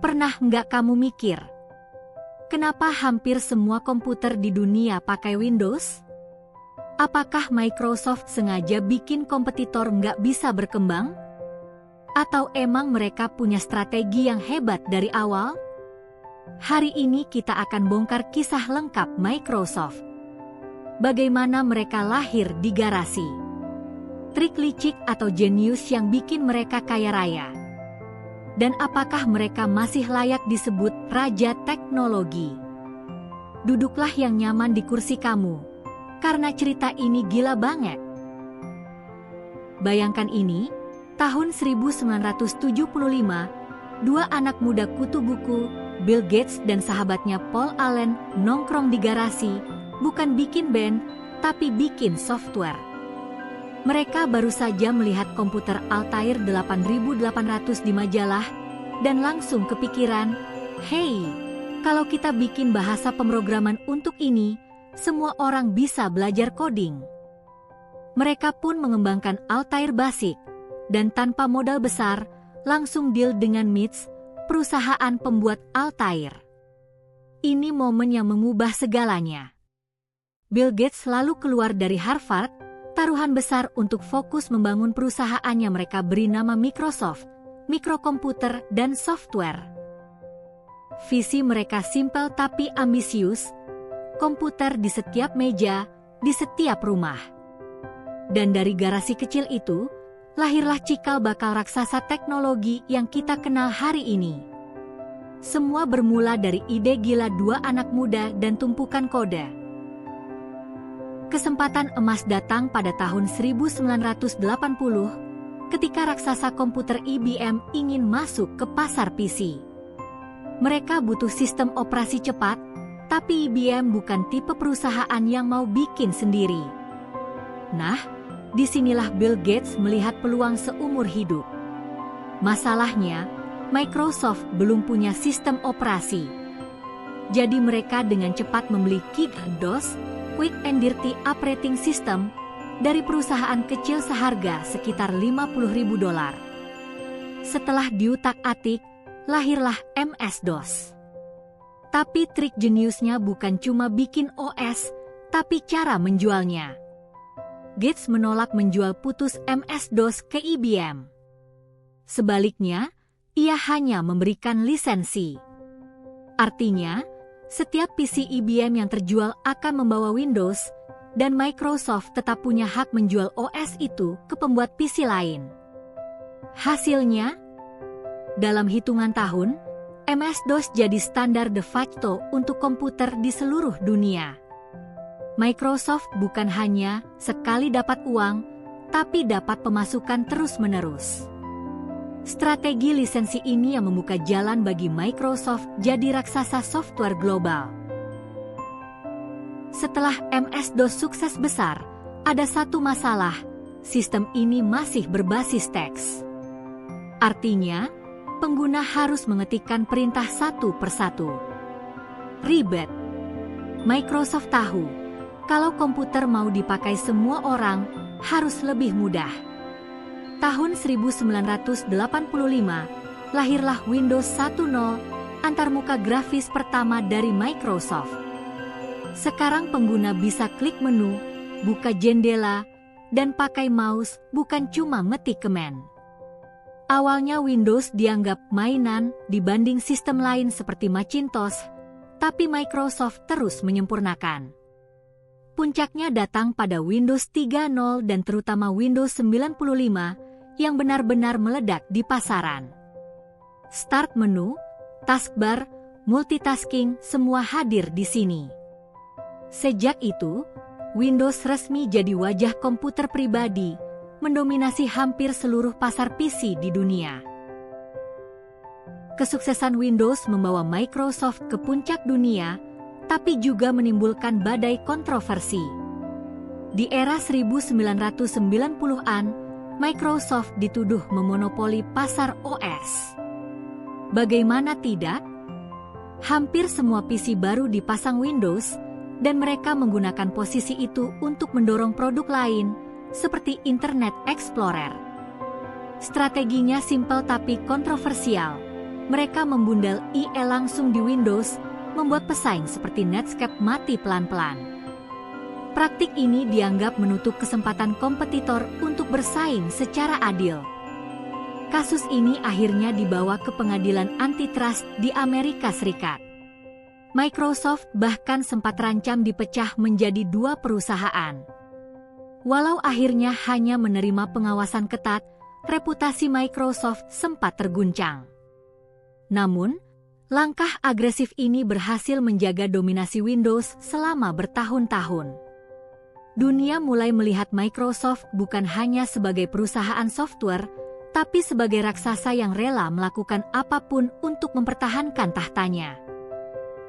Pernah nggak kamu mikir, kenapa hampir semua komputer di dunia pakai Windows? Apakah Microsoft sengaja bikin kompetitor nggak bisa berkembang? Atau emang mereka punya strategi yang hebat dari awal? Hari ini kita akan bongkar kisah lengkap Microsoft. Bagaimana mereka lahir di garasi? Trik licik atau jenius yang bikin mereka kaya raya? Dan apakah mereka masih layak disebut raja teknologi? Duduklah yang nyaman di kursi kamu, karena cerita ini gila banget. Bayangkan ini, tahun 1975, dua anak muda kutu buku, Bill Gates dan sahabatnya Paul Allen, nongkrong di garasi, bukan bikin band, tapi bikin software. Mereka baru saja melihat komputer Altair 8800 di majalah, dan langsung kepikiran, hey, kalau kita bikin bahasa pemrograman untuk ini, semua orang bisa belajar coding. Mereka pun mengembangkan Altair Basic, dan tanpa modal besar, langsung deal dengan MITS, perusahaan pembuat Altair. Ini momen yang mengubah segalanya. Bill Gates lalu keluar dari Harvard, taruhan besar untuk fokus membangun perusahaannya. Mereka beri nama Microsoft, mikrokomputer dan software. Visi mereka simpel tapi ambisius, komputer di setiap meja, di setiap rumah. Dan dari garasi kecil itu, lahirlah cikal bakal raksasa teknologi yang kita kenal hari ini. Semua bermula dari ide gila dua anak muda dan tumpukan kode. Kesempatan emas datang pada tahun 1980, ketika raksasa komputer IBM ingin masuk ke pasar PC. Mereka butuh sistem operasi cepat, tapi IBM bukan tipe perusahaan yang mau bikin sendiri. Nah, disinilah Bill Gates melihat peluang seumur hidup. Masalahnya, Microsoft belum punya sistem operasi. Jadi mereka dengan cepat membeli DOS, Quick and Dirty Operating System, dari perusahaan kecil seharga sekitar $50.000. Setelah diutak-atik, lahirlah MS-DOS. Tapi trik jeniusnya bukan cuma bikin OS, tapi cara menjualnya. Gates menolak menjual putus MS-DOS ke IBM. Sebaliknya, ia hanya memberikan lisensi. Artinya, setiap PC IBM yang terjual akan membawa Windows, dan Microsoft tetap punya hak menjual OS itu ke pembuat PC lain. Hasilnya, dalam hitungan tahun, MS-DOS jadi standar de facto untuk komputer di seluruh dunia. Microsoft bukan hanya sekali dapat uang, tapi dapat pemasukan terus-menerus. Strategi lisensi ini yang membuka jalan bagi Microsoft jadi raksasa software global. Setelah MS-DOS sukses besar, ada satu masalah, sistem ini masih berbasis teks. Artinya, pengguna harus mengetikkan perintah satu persatu. Ribet. Microsoft tahu, kalau komputer mau dipakai semua orang, harus lebih mudah. Tahun 1985, lahirlah Windows 10, antarmuka grafis pertama dari Microsoft. Sekarang pengguna bisa klik menu, buka jendela, dan pakai mouse, bukan cuma ngetik command. Awalnya Windows dianggap mainan dibanding sistem lain seperti Macintosh, tapi Microsoft terus menyempurnakan. Puncaknya datang pada Windows 3.0 dan terutama Windows 95, yang benar-benar meledak di pasaran. Start menu, taskbar, multitasking, semua hadir di sini. Sejak itu, Windows resmi jadi wajah komputer pribadi, mendominasi hampir seluruh pasar PC di dunia. Kesuksesan Windows membawa Microsoft ke puncak dunia, tapi juga menimbulkan badai kontroversi. Di era 1990-an, Microsoft dituduh memonopoli pasar OS. Bagaimana tidak? Hampir semua PC baru dipasang Windows, dan mereka menggunakan posisi itu untuk mendorong produk lain, seperti Internet Explorer. Strateginya simpel tapi kontroversial. mereka membundel IE langsung di Windows, membuat pesaing seperti Netscape mati pelan-pelan. Praktik ini dianggap menutup kesempatan kompetitor untuk bersaing secara adil. Kasus ini akhirnya dibawa ke pengadilan antitrust di Amerika Serikat. Microsoft bahkan sempat terancam dipecah menjadi dua perusahaan. Walau akhirnya hanya menerima pengawasan ketat, reputasi Microsoft sempat terguncang. Namun, langkah agresif ini berhasil menjaga dominasi Windows selama bertahun-tahun. Dunia mulai melihat Microsoft bukan hanya sebagai perusahaan software, tapi sebagai raksasa yang rela melakukan apapun untuk mempertahankan tahtanya.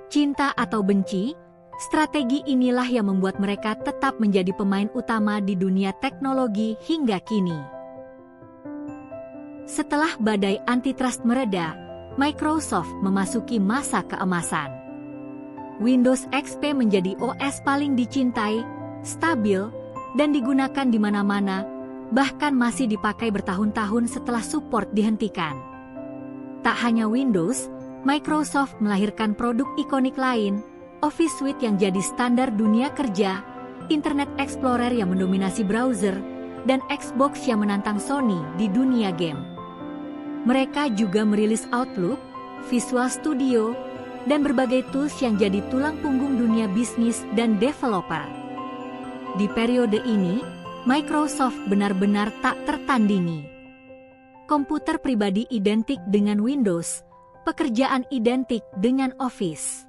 Cinta atau benci, strategi inilah yang membuat mereka tetap menjadi pemain utama di dunia teknologi hingga kini. Setelah badai antitrust mereda, Microsoft memasuki masa keemasan. Windows XP menjadi OS paling dicintai, stabil, dan digunakan di mana-mana, bahkan masih dipakai bertahun-tahun setelah support dihentikan. Tak hanya Windows, Microsoft melahirkan produk ikonik lain, Office Suite yang jadi standar dunia kerja, Internet Explorer yang mendominasi browser, dan Xbox yang menantang Sony di dunia game. Mereka juga merilis Outlook, Visual Studio, dan berbagai tools yang jadi tulang punggung dunia bisnis dan developer. Di periode ini, Microsoft benar-benar tak tertandingi. Komputer pribadi identik dengan Windows, pekerjaan identik dengan Office.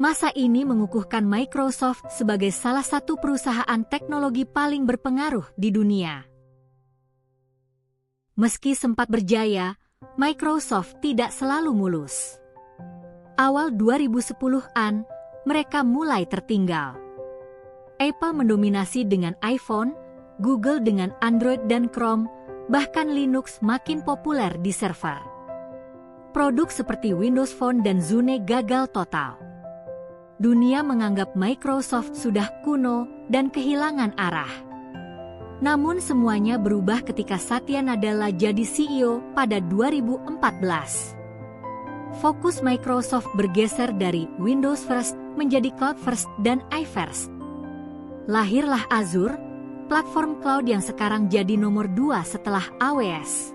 Masa ini mengukuhkan Microsoft sebagai salah satu perusahaan teknologi paling berpengaruh di dunia. Meski sempat berjaya, Microsoft tidak selalu mulus. Awal 2010-an, mereka mulai tertinggal. Apple mendominasi dengan iPhone, Google dengan Android dan Chrome, bahkan Linux makin populer di server. Produk seperti Windows Phone dan Zune gagal total. Dunia menganggap Microsoft sudah kuno dan kehilangan arah. Namun semuanya berubah ketika Satya Nadella jadi CEO pada 2014. Fokus Microsoft bergeser dari Windows First menjadi Cloud First dan iFirst. Lahirlah Azure, platform cloud yang sekarang jadi nomor 2 setelah AWS.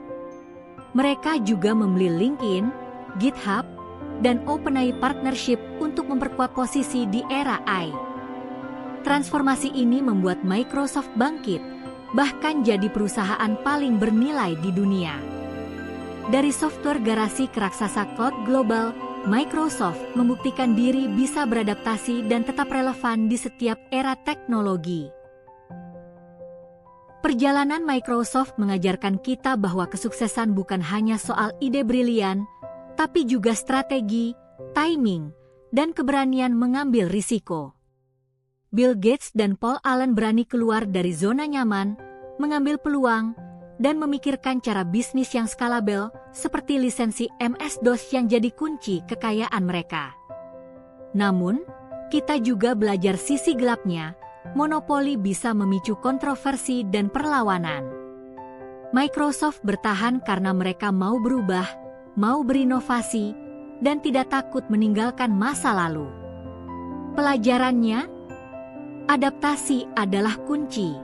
Mereka juga membeli LinkedIn, GitHub, dan OpenAI partnership untuk memperkuat posisi di era AI. Transformasi ini membuat Microsoft bangkit, bahkan jadi perusahaan paling bernilai di dunia. Dari software garasi ke raksasa cloud global, Microsoft membuktikan diri bisa beradaptasi dan tetap relevan di setiap era teknologi. Perjalanan Microsoft mengajarkan kita bahwa kesuksesan bukan hanya soal ide brilian, tapi juga strategi, timing, dan keberanian mengambil risiko. Bill Gates dan Paul Allen berani keluar dari zona nyaman, mengambil peluang, dan memikirkan cara bisnis yang skalabel seperti lisensi MS-DOS yang jadi kunci kekayaan mereka. Namun, kita juga belajar sisi gelapnya, monopoli bisa memicu kontroversi dan perlawanan. Microsoft bertahan karena mereka mau berubah, mau berinovasi, dan tidak takut meninggalkan masa lalu. Pelajarannya, adaptasi adalah kunci.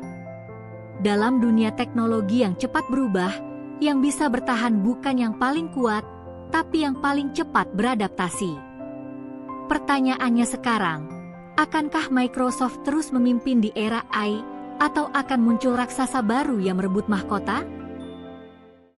Dalam dunia teknologi yang cepat berubah, yang bisa bertahan bukan yang paling kuat, tapi yang paling cepat beradaptasi. Pertanyaannya sekarang, akankah Microsoft terus memimpin di era AI, atau akan muncul raksasa baru yang merebut mahkota?